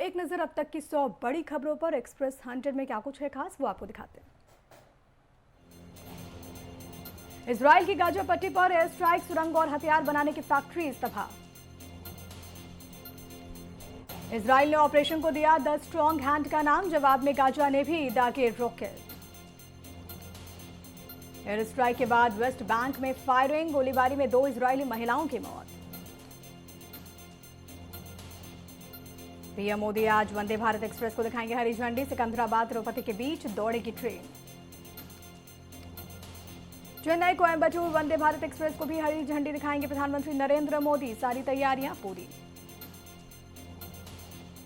एक नजर अब तक की 100 बड़ी खबरों पर। एक्सप्रेस 100 में क्या कुछ है खास, वो आपको दिखाते हैं। इजराइल की गाजा पट्टी पर एयर स्ट्राइक, सुरंग और हथियार बनाने की फैक्ट्री तबाह। इजराइल ने ऑपरेशन को दिया द स्ट्रॉन्ग हैंड का नाम, जवाब में गाजा ने भी दागे रॉकेट। एयर स्ट्राइक के बाद वेस्ट बैंक में फायरिंग, गोलीबारी में 2 इजरायली महिलाओं की मौत। पीएम मोदी आज वंदे भारत एक्सप्रेस को दिखाएंगे हरी झंडी, सिकंदराबाद तिरुपति के बीच दौड़ेगी ट्रेन। चेन्नई कोयंबटूर वंदे भारत एक्सप्रेस को भी हरी झंडी दिखाएंगे प्रधानमंत्री नरेंद्र मोदी, सारी तैयारियां पूरी।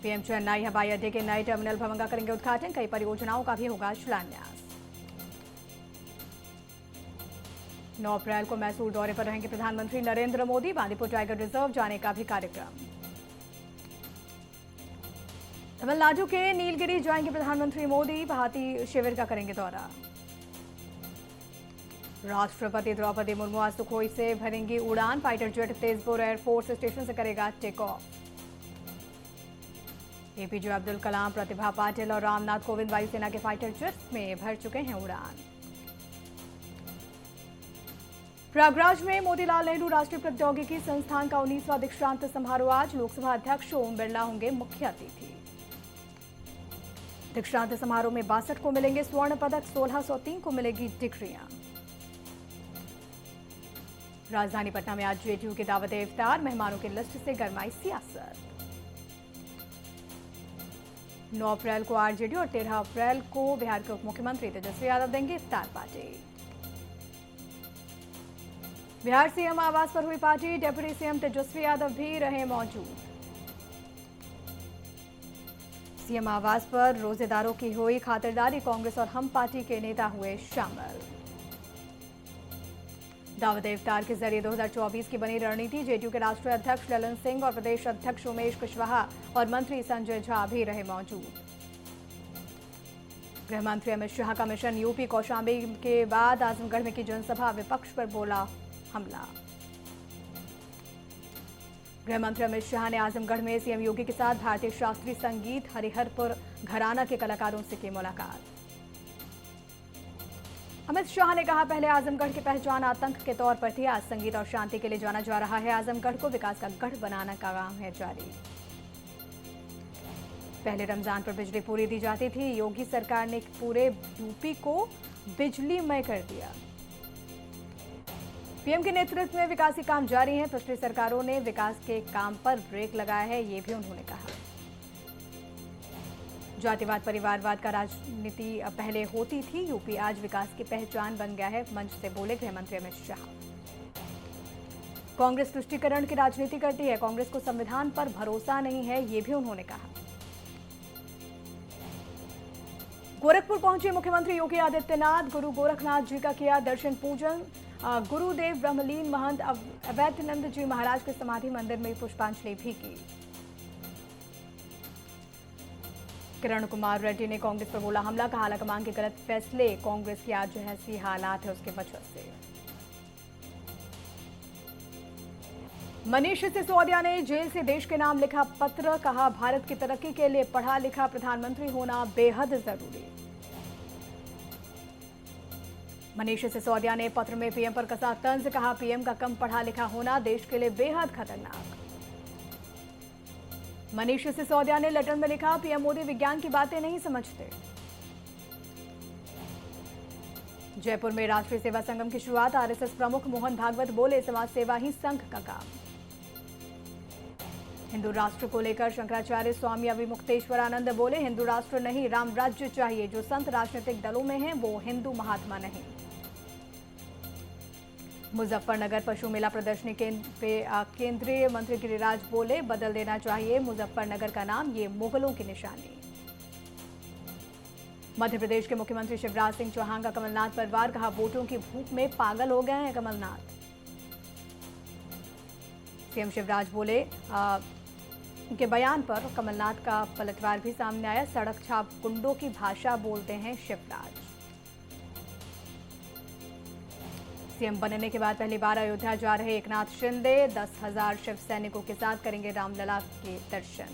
पीएम चेन्नई हवाई अड्डे के नए टर्मिनल भवन का करेंगे उद्घाटन, कई परियोजनाओं का भी होगा शिलान्यास। 9 अप्रैल को मैसूर दौरे पर रहेंगे प्रधानमंत्री नरेंद्र मोदी, बांदीपुर टाइगर रिजर्व जाने का भी कार्यक्रम। तमिलनाडु के नीलगिरी जाएंगे प्रधानमंत्री मोदी, भाती शिविर का करेंगे दौरा। राष्ट्रपति द्रौपदी मुर्मू आज सुखोई से भरेंगी उड़ान, fighter jet Tezpur air force station से करेगा take off. APJ Abdul Kalam, Pratibha Patil और रामनाथ कोविंद वायुसेना के फाइटर जेट्स में भर चुके हैं उड़ान। प्रयागराज में मोतीलाल नेहरू राष्ट्रीय प्रौद्योगिकी संस्थान का 19वां दीक्षांत समारोह आज, लोकसभा अध्यक्ष ओम बिरला होंगे मुख्य अतिथि। दीक्षांत समारोह में 62 को मिलेंगे स्वर्ण पदक, 1603 को मिलेगी डिग्रियां। राजधानी पटना में आज जेडीयू की दावत इफ्तार, मेहमानों की लिस्ट से गरमाई सियासत। 9 अप्रैल को आरजेडी और 13 अप्रैल को बिहार के उप मुख्यमंत्री तेजस्वी यादव देंगे इफ्तार पार्टी। बिहार सीएम आवास पर हुई party, deputy CM Tejashwi Yadav भी रहे मौजूद। सीएम आवास पर रोजेदारों की हुई खातिरदारी, कांग्रेस और हम पार्टी के नेता हुए शामिल। दावत इफ्तार के जरिए 2024 की बनी रणनीति, जेडीयू के राष्ट्रीय अध्यक्ष ललन सिंह और प्रदेश अध्यक्ष उमेश कुशवाहा और मंत्री संजय झा भी रहे मौजूद। गृह मंत्री अमित शाह का मिशन यूपी, कौशांबी के बाद आजमगढ़ में की जनसभा, विपक्ष पर बोला हमला। गृह मंत्री अमित शाह ने आजमगढ़ में सीएम योगी के साथ भारतीय शास्त्रीय संगीत हरिहरपुर घराना के कलाकारों से की मुलाकात। अमित शाह ने कहा, पहले आजमगढ़ की पहचान आतंक के तौर पर थी, आज संगीत और शांति के लिए जाना जा रहा है। आजमगढ़ को विकास का गढ़ बनाने का काम है जारी। पहले रमजान पर बिजली पूरी दी जाती थी, योगी सरकार ने पूरे यूपी को बिजलीमय कर दिया। पीएम के नेतृत्व में विकासी काम जारी हैं, पिछली सरकारों ने विकास के काम पर ब्रेक लगाया है, ये भी उन्होंने कहा। जातिवाद परिवारवाद का राजनीति पहले होती थी, यूपी आज विकास की पहचान बन गया है, मंच से बोले गृह मंत्री अमित शाह। कांग्रेस तुष्टीकरण की राजनीति करती है, कांग्रेस को संविधान पर भरोसा नहीं है, ये भी उन्होंने कहा। गोरखपुर पहुंचे मुख्यमंत्री योगी आदित्यनाथ, गुरु गोरखनाथ जी का किया दर्शन पूजन। गुरुदेव ब्रह्मलीन महंत अवैधनंद जी महाराज के समाधि मंदिर में पुष्पांजलि भी की। किरण कुमार रेड्डी ने कांग्रेस पर बोला हमला, कहा हालाकमान के गलत फैसले कांग्रेस की आज ऐसी हालात है उसके वजह से। मनीष सिसोदिया ने जेल से देश के नाम लिखा पत्र, कहा भारत की तरक्की के लिए पढ़ा लिखा प्रधानमंत्री होना बेहद जरूरी। मनीष सिसोदिया ने पत्र में पीएम पर कसा तंज, कहा पीएम का कम पढ़ा लिखा होना देश के लिए बेहद खतरनाक। मनीष सिसोदिया ने लेटर में लिखा, पीएम मोदी विज्ञान की बातें नहीं समझते। जयपुर में राष्ट्रीय सेवा संगम की शुरुआत, आरएसएस प्रमुख मोहन भागवत बोले समाज सेवा ही संघ का काम। हिंदू राष्ट्र को लेकर शंकराचार्य स्वामी अविमुक्तेश्वरानंद बोले, हिंदू राष्ट्र नहीं राम राज्य चाहिए, जो संत राजनीतिक दलों में हैं वो हिंदू महात्मा नहीं। मुजफ्फरनगर पशु मेला प्रदर्शनी पे केंद्रीय मंत्री गिरिराज बोले, बदल देना चाहिए मुजफ्फरनगर का नाम, ये मुगलों की निशानी। मध्य प्रदेश के मुख्यमंत्री शिवराज सिंह चौहान का कमलनाथ पर वार, कहा वोटों की भूख में पागल हो गए हैं कमलनाथ। सीएम शिवराज बोले, उनके बयान पर कमलनाथ का पलटवार भी सामने आया, सड़क छाप गुंडों की भाषा बोलते हैं शिवराज। सीएम बनने के बाद पहली बार अयोध्या जा रहे एकनाथ शिंदे, 10,000 शिव सैनिकों के साथ करेंगे रामलला के दर्शन।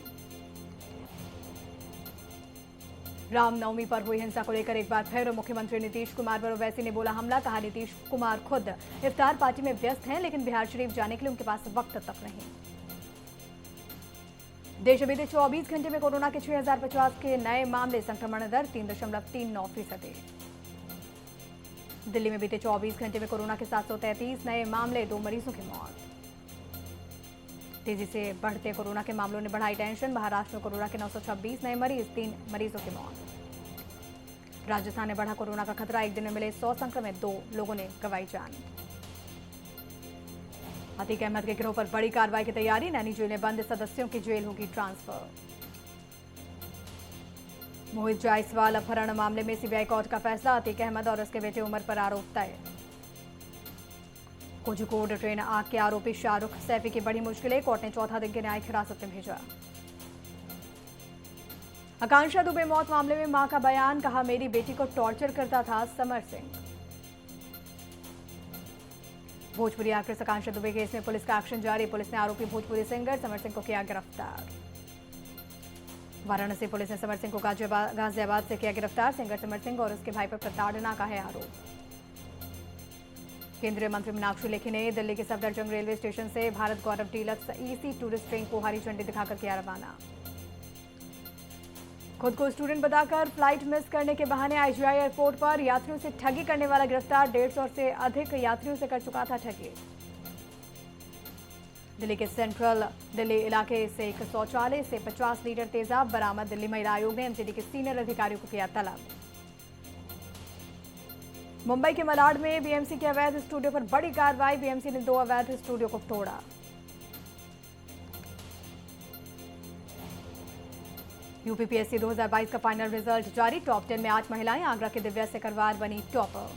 रामनवमी पर हुई हिंसा को लेकर एक बार फिर मुख्यमंत्री नीतीश कुमार पर ओवैसी ने बोला हमला। कहा नीतीश कुमार खुद इफ्तार पार्टी में व्यस्त हैं, लेकिन बिहार शरीफ जाने के लिए उनके पास वक्त तक नहीं। देश में बीते 24 घंटे में कोरोना के 6050 के नए मामले, संक्रमण दर 3.39%। दिल्ली में बीते 24 घंटे में कोरोना के 733 नए मामले, 2 मरीजों की मौत। तेजी से बढ़ते कोरोना के मामलों ने बढ़ाई टेंशन। महाराष्ट्र में कोरोना के 926 नए मरीज, 3 मरीजों की मौत। राजस्थान में बढ़ा कोरोना का खतरा, एक दिन में मिले 100 संक्रमित, 2 लोगों ने गंवाई जान। अतीक अहमद के गिरोह पर बड़ी कार्रवाई की तैयारी। नैनी जेल में बंद सदस्यों की जेल होगी ट्रांसफर। मोहित जायसवाल अपहरण मामले में सीबीआई कोर्ट का फैसला। अतीक अहमद और उसके बेटे उमर पर आरोप तय। कोझिकोड ट्रेन आग के आरोपी शाहरुख सैफी की बड़ी मुश्किलें, कोर्ट ने चौथा दिन की न्यायिक हिरासत में भेजा। आकांक्षा दुबे मौत मामले में मां का बयान। कहा मेरी बेटी को टॉर्चर करता था समर सिंह। भोजपुरी एक्ट्रेस आकांक्षा दुबे केस में पुलिस का एक्शन जारी। पुलिस ने आरोपी भोजपुरी सिंगर समर सिंह को किया गिरफ्तार। वाराणसी पुलिस ने समर सिंह को गाजियाबाद से किया गिरफ्तार। सिंगर समर सिंह और उसके भाई पर प्रताड़ना का है आरोप। केंद्रीय मंत्री मीनाक्षी लेखी ने दिल्ली के सफदरजंग रेलवे स्टेशन से भारत गौरव डीलक्स ईसी टूरिस्ट ट्रेन को हरी झंडी दिखाकर किया रवाना। खुद को स्टूडेंट बताकर फ्लाइट मिस करने के बहाने आईजीआई एयरपोर्ट पर यात्रियों से ठगी करने वाला गिरफ्तार। 150 से अधिक यात्रियों से कर चुका था ठगी। दिल्ली के सेंट्रल दिल्ली इलाके से एक शौचालय से 50 लीटर तेजाब बरामद। दिल्ली महिला आयोग ने एमसीडी के सीनियर अधिकारियों को किया तलब। मुंबई के मलाड में बीएमसी के अवैध स्टूडियो पर बड़ी कार्रवाई। बीएमसी ने 2 अवैध स्टूडियो को तोड़ा। यूपीपीएससी 2022 का फाइनल रिजल्ट जारी। टॉप 10 में 8 महिलाएं। आगरा की दिव्या सिकरवार बनी टॉपर।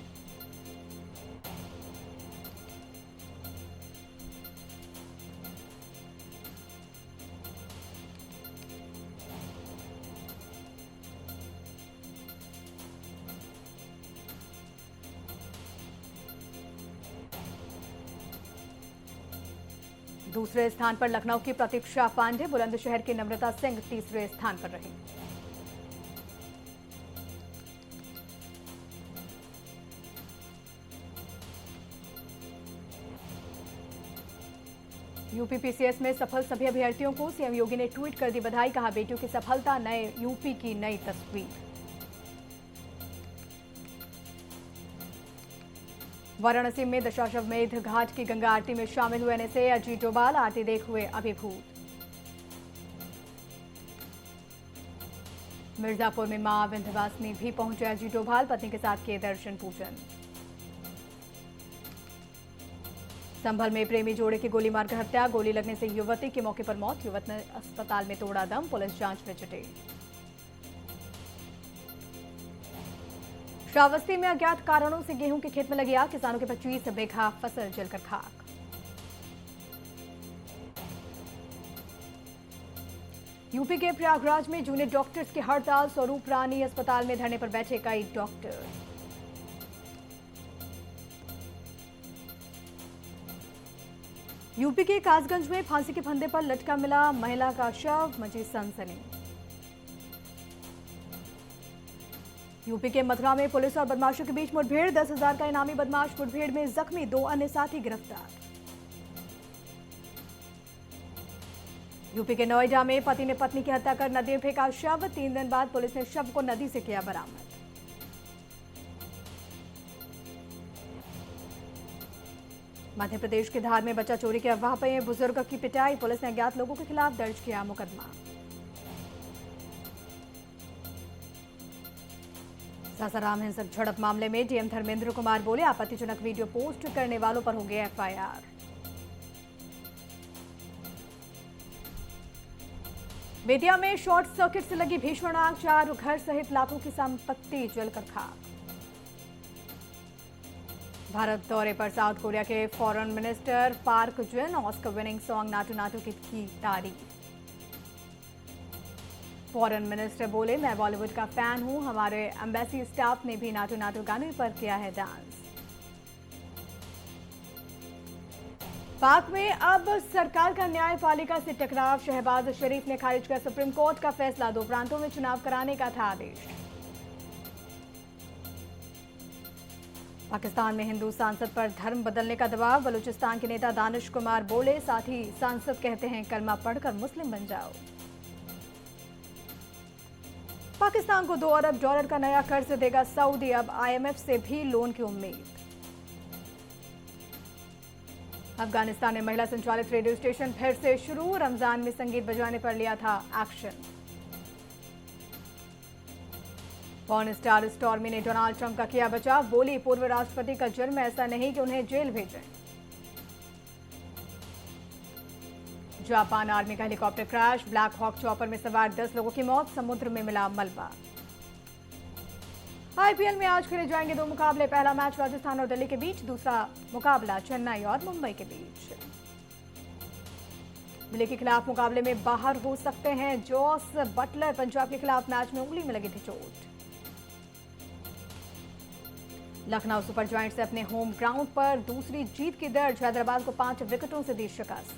दूसरे स्थान पर लखनऊ की प्रतीक्षा पांडे। बुलंदशहर की नम्रता सिंह तीसरे स्थान पर रही। यूपीपीसीएस में सफल सभी अभ्यर्थियों को सीएम योगी ने ट्वीट कर दी बधाई। कहा बेटियों की सफलता नए यूपी की नई तस्वीर। वाराणसी में दशाश्वमेध घाट की गंगा आरती में शामिल हुए एनएसए। अजीत डोभाल आरती देख हुए अभिभूत। मिर्जापुर में मां विंध्यवासिनी भी पहुंचे अजीत डोभाल। पत्नी के साथ किए दर्शन पूजन। संभल में प्रेमी जोड़े की गोली मारकर हत्या। गोली लगने से युवती की मौके पर मौत। युवक ने अस्पताल में तोड़ा दम। पुलिस जांच में जुटी। श्रावस्ती में अज्ञात कारणों से गेहूं के खेत में लगी आग। किसानों के 25 बीघा फसल जलकर खाक। यूपी के प्रयागराज में जूनियर डॉक्टर्स की हड़ताल। स्वरूप रानी अस्पताल में धरने पर बैठे कई डॉक्टर। यूपी के कासगंज में फांसी के फंदे पर लटका मिला महिला का शव। मची सनसनी। यूपी के मथुरा में पुलिस और बदमाशों के बीच मुठभेड़। 10,000 का इनामी बदमाश मुठभेड़ में जख्मी। 2 अन्य साथी गिरफ्तार। यूपी के नोएडा में पति ने पत्नी की हत्या कर नदी में फेंका शव। 3 दिन बाद पुलिस ने शव को नदी से किया बरामद। मध्य प्रदेश के धार में बच्चा चोरी की अफवाह पर बुजुर्ग की पिटाई। पुलिस ने अज्ञात लोगों के खिलाफ दर्ज किया मुकदमा। सासाराम हिंसक झड़प मामले में डीएम धर्मेंद्र कुमार बोले आपत्तिजनक वीडियो पोस्ट करने वालों पर होंगे एफआईआर। बेतिया में शॉर्ट सर्किट से लगी भीषण आग। 4 घर सहित लाखों की संपत्ति जलकर खाक। भारत दौरे पर साउथ कोरिया के foreign minister Park Jin Oscar winning song Naatu Naatu की तारीफ। फॉरेन मिनिस्टर बोले मैं बॉलीवुड का फैन हूं। हमारे एम्बेसी स्टाफ ने भी नाटू नाटू गाने पर किया है डांस। पाक में अब सरकार का न्यायपालिका से टकराव। शहबाज शरीफ ने खारिज किया सुप्रीम कोर्ट का फैसला। 2 प्रांतों में चुनाव कराने का था आदेश। पाकिस्तान में हिंदू सांसद पर धर्म बदलने का दबाव। बलूचिस्तान के नेता दानिश कुमार बोले, साथ ही सांसद कहते हैं कलमा पढ़कर मुस्लिम बन जाओ। पाकिस्तान को $2 अरब का नया कर्ज देगा सऊदी। अब IMF से भी लोन की उम्मीद। अफगानिस्तान में महिला संचालित रेडियो स्टेशन फिर से शुरू। रमजान में संगीत बजाने पर लिया था एक्शन। पॉर्न स्टार स्टॉर्मी ने डोनाल्ड ट्रंप का किया बचाव। बोली, पूर्व राष्ट्रपति का जुर्म ऐसा नहीं कि उन्हें जेल भेजें। जापान आर्मी का helicopter crash. Black hawk chopper में सवार 10 लोगों की मौत। समुद्र में मिला मलबा। IPL में आज खेले जाएंगे 2 मुकाबले। पहला मैच राजस्थान और दिल्ली के बीच, दूसरा मुकाबला चेन्नई और मुंबई के बीच। दिल्ली के खिलाफ मुकाबले में बाहर हो सकते हैं जॉस बटलर। पंजाब के खिलाफ मैच में उंगली में लगी थी चोट। लखनऊ सुपर जायंट्स से अपने होम ग्राउंड पर दूसरी जीत की दर्ज। हैदराबाद को 5 विकेटों से दी शिकस्त।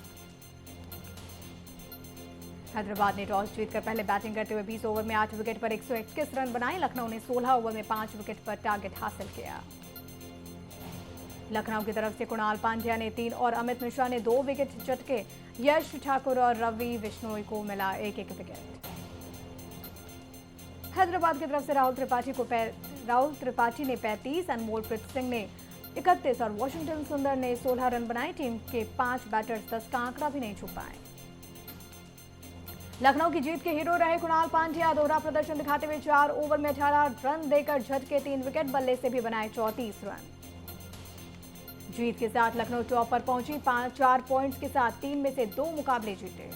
हैदराबाद ने टॉस जीतकर पहले बैटिंग करते हुए 20 ओवर में 8 विकेट पर 121 रन बनाए। लखनऊ ने 16 ओवर में 5 विकेट पर टारगेट हासिल किया। लखनऊ की तरफ से कुणाल पांड्या ने 3 और अमित मिश्रा ने 2 विकेट झटके। यश ठाकुर और रवि बिश्नोई को मिला 1-1 विकेट। हैदराबाद की तरफ से राहुल त्रिपाठी ने 35, अनमोलप्रीत सिंह ने 31 और वॉशिंगटन सुंदर ने 16 रन बनाए। टीम के 5 बैटर्स 10 का आंकड़ा भी नहीं छू पाए। लखनऊ की जीत के हीरो रहे कुणाल पांड्या। दोहरा प्रदर्शन दिखाते हुए 4 ओवर में 18 रन देकर झटके 3 विकेट। बल्ले से भी बनाए 34 रन। जीत के साथ लखनऊ टॉप पर पहुंची। 4 पॉइंट्स के साथ 3 में से 2 मुकाबले जीते।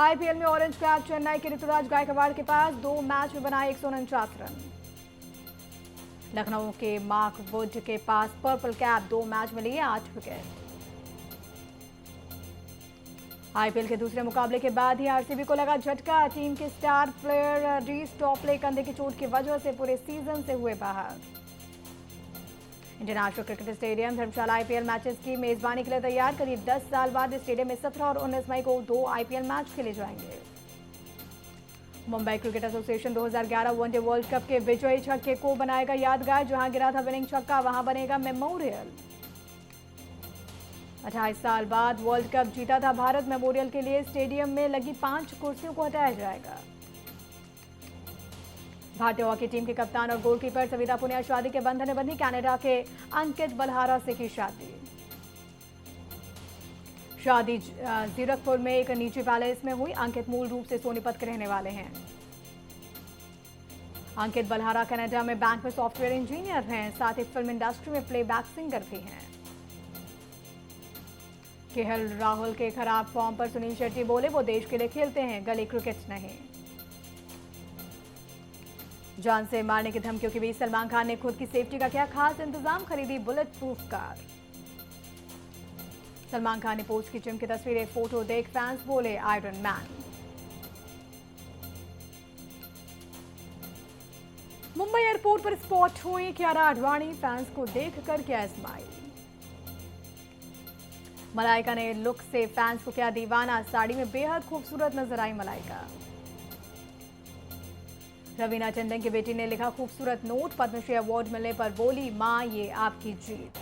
IPL में ऑरेंज कैप चेन्नई के ऋतुराज गायकवाड़ के पास 2 मैच में बनाए 149 रन। लखनऊ के मार्क वुड के पास पर्पल कैप 2 मैच में लिए 8 विकेट। IPL के दूसरे मुकाबले के बाद ही RCB को लगा झटका। टीम के स्टार प्लेयर रीस टॉपले कंधे की चोट की वजह से पूरे सीजन से हुए बाहर। इंडियन नेशनल क्रिकेट स्टेडियम धर्मशाला IPL मैचेस की मेजबानी के लिए तैयार। करीब 10 साल बाद इस स्टेडियम में 17 और 19 मई को 2 IPL मैच खेले जाएंगे। Mumbai cricket association 2011 one day world cup के विजयी छक्के को बनाएगा यादगार। जहां गिरा था विनिंग छक्का, वहां बनेगा मेमोरियल। 28 साल बाद वर्ल्ड कप जीता था भारत। मेमोरियल के लिए स्टेडियम में लगी 5 कुर्सियों को हटाया जाएगा। भारतीय हॉकी टीम के कप्तान और गोलकीपर सविता पुनिया शादी के बंधन में बंधी। कनाडा के अंकित बलहारा से की शादी। शादी जीरकपुर में एक निजी पैलेस में हुई। अंकित मूल रूप से सोनीपत के रहने वाले हैं। अंकित बलहारा कनाडा में बैंक में सॉफ्टवेयर इंजीनियर हैं। साथ ही फिल्म इंडस्ट्री में प्लेबैक सिंगर भी हैं। केएल राहुल के खराब फॉर्म पर सुनील शेट्टी बोले, वो देश के लिए खेलते हैं, गली क्रिकेट नहीं। जान से मारने की धमकियों के बीच सलमान खान ने खुद की सेफ्टी का किया खास इंतजाम। खरीदी bullet proof car. Salman Khan ने पोस्ट की जिम की तस्वीरें, फोटो देख फैंस बोले आयरन मैन। मुंबई एयरपोर्ट पर स्पॉट हुई कियारा आडवाणी। फैंस को देखकर किया स्माइल। मलाइका ने लुक से फैंस को किया दीवाना। साड़ी में बेहद खूबसूरत नजर आई मलाइका। रवीना टंडन की बेटी ने लिखा खूबसूरत नोट। पद्मश्री अवार्ड मिलने पर बोली, मां ये आपकी जीत।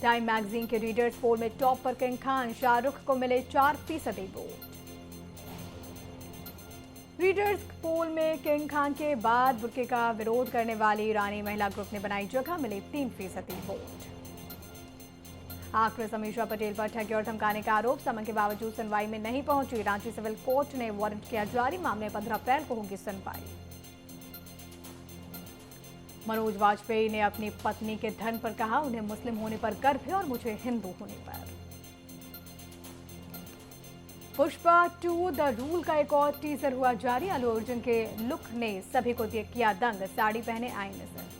टाइम मैगजीन के रीडर्स पोल में टॉप पर किंग खान। शाहरुख को मिले 4% वोट। रीडर्स पोल में किंग खान के बाद बुर्के का विरोध करने वाली ईरानी महिला ग्रुप ने बनाई जगह। मिले 3% वोट। आक्रोश समीक्षा पटेल पर ठगी और धमकाने का आरोप। समन के बावजूद सुनवाई में नहीं पहुंची। रांची सिविल कोर्ट ने वारंट किया जारी। मामले 15 अप्रैल को होगी सुनवाई। मनोज वाजपेयी ने अपनी पत्नी के धन पर कहा, उन्हें मुस्लिम होने पर गर्व है और मुझे हिंदू होने पर। पुष्पा 2 द रूल का एक और टीजर हुआ जारी। अल्लू अर्जुन के लुक ने सभी को किया दंग। साड़ी पहने आई नजर।